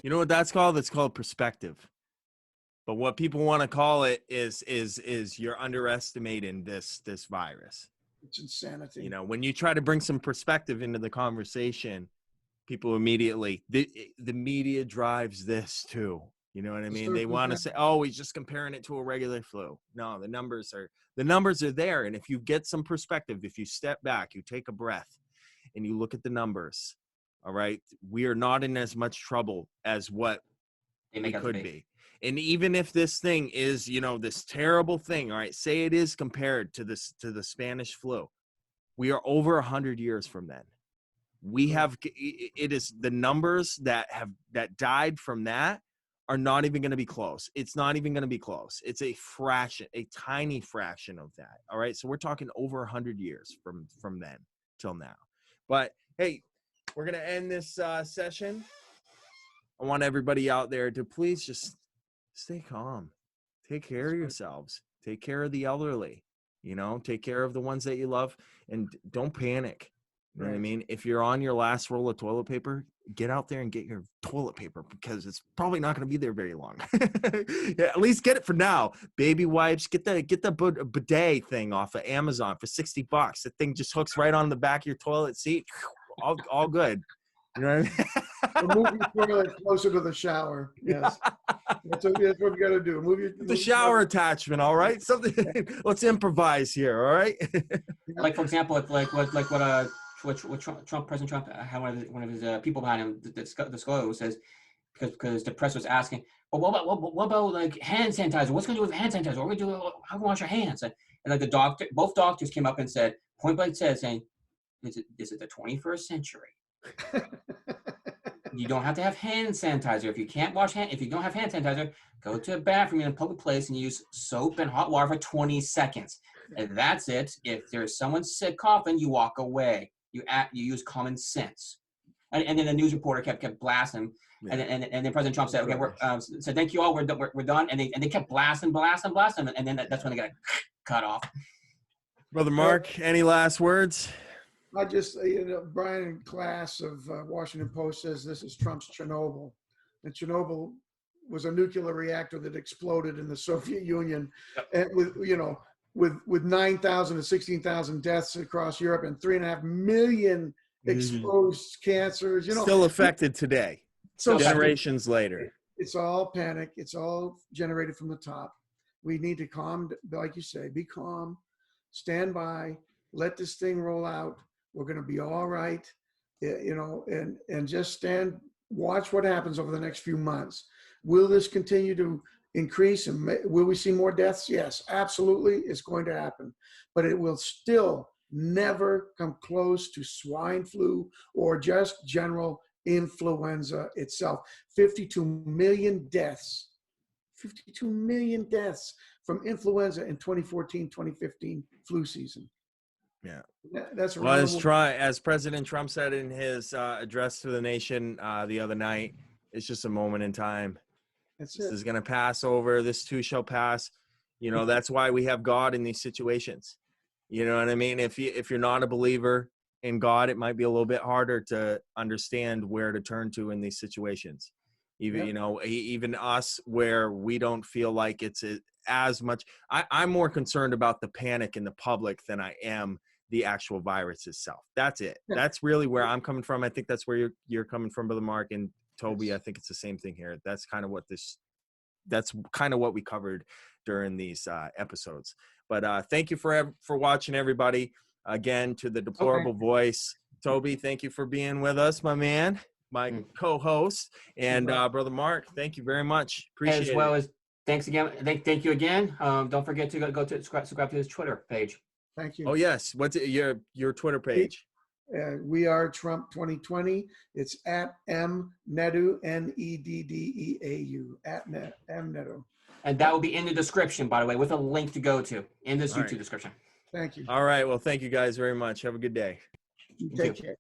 You know what that's called? It's called perspective. But what people want to call it is you're underestimating this virus. It's insanity. You know, when you try to bring some perspective into the conversation, people immediately the media drives this too. You know what I mean? They want to say, "Oh, he's just comparing it to a regular flu." No, the numbers are there, and if you get some perspective, if you step back, you take a breath, and you look at the numbers, all right, we are not in as much trouble as what we could be. And even if this thing is, you know, this terrible thing, all right, say it is compared to the Spanish flu, we are over 100 years from then. We have, it is the numbers that died from that are not even going to be close. It's not even going to be close. It's a fraction, a tiny fraction of that. All right. So we're talking over 100 years from then till now. But hey, we're going to end this session. I want everybody out there to please just stay calm. Take care of yourselves. Take care of the elderly. You know, take care of the ones that you love, and don't panic. You know what I mean? If you're on your last roll of toilet paper, get out there and get your toilet paper, because it's probably not going to be there very long. Yeah, at least get it for now. Baby wipes, get the bidet thing off of Amazon for $60. The thing just hooks right on the back of your toilet seat. All good. You know what I mean? Move your toilet closer to the shower. Yes. That's what we got to do. Move the shower attachment. All right. Something. Let's improvise here. All right. Like, for example, like what President Trump had one of his people behind him disclose, says, because the press was asking, well, what about like hand sanitizer? What's going to do with hand sanitizer? What are we do? How do we wash our hands? And like both doctors came up and said, point blank saying, is it the 21st century? You don't have to have hand sanitizer. If you can't if you don't have hand sanitizer, go to a bathroom in a public place and use soap and hot water for 20 seconds. And that's it. If there's someone sick coughing, you walk away. You use common sense. And then the news reporter kept blasting. Yeah. And then President Trump said, okay, said thank you all, we're done. And they kept blasting. And then that's when they got cut off. Brother Mark, any last words? I just, Brian Klaas of Washington Post says this is Trump's Chernobyl. And Chernobyl was a nuclear reactor that exploded in the Soviet Union, and with 9,000 to 16,000 deaths across Europe and 3.5 million exposed cancers. Still affected today, so generations later. It's all panic. It's all generated from the top. We need to calm, like you say, be calm, stand by, let this thing roll out. We're going to be all right, and just watch what happens over the next few months. Will this continue to increase, and will we see more deaths? Yes, absolutely, it's going to happen. But it will still never come close to swine flu or just general influenza itself. 52 million deaths from influenza in 2014-2015 flu season. Yeah, that's well, as President Trump said in his address to the nation the other night, it's just a moment in time. This is going to pass over. This too shall pass. You know, that's why we have God in these situations. You know what I mean? If you're not a believer in God, it might be a little bit harder to understand where to turn to in these situations. Even even us, where we don't feel like it's as much. I'm more concerned about the panic in the public than I am the actual virus itself. That's it. Yeah. That's really where I'm coming from. I think that's where you're coming from, Brother Mark and Toby. I think it's the same thing here. That's kind of what we covered during these episodes. But thank you for watching, everybody. Again, to the deplorable voice, Toby, thank you for being with us, my man, my co-host, and Brother Mark, thank you very much. Appreciate it. As well as thanks again. Thank you again. Don't forget to go to subscribe to his Twitter page. Thank you. Oh yes, what's your Twitter page? We are Trump 2020. It's at @mnedu, NEDDEAU, @mnedu. And that will be in the description, by the way, with a link to go to in this YouTube description. Thank you. All right. Well, thank you guys very much. Have a good day. Take care.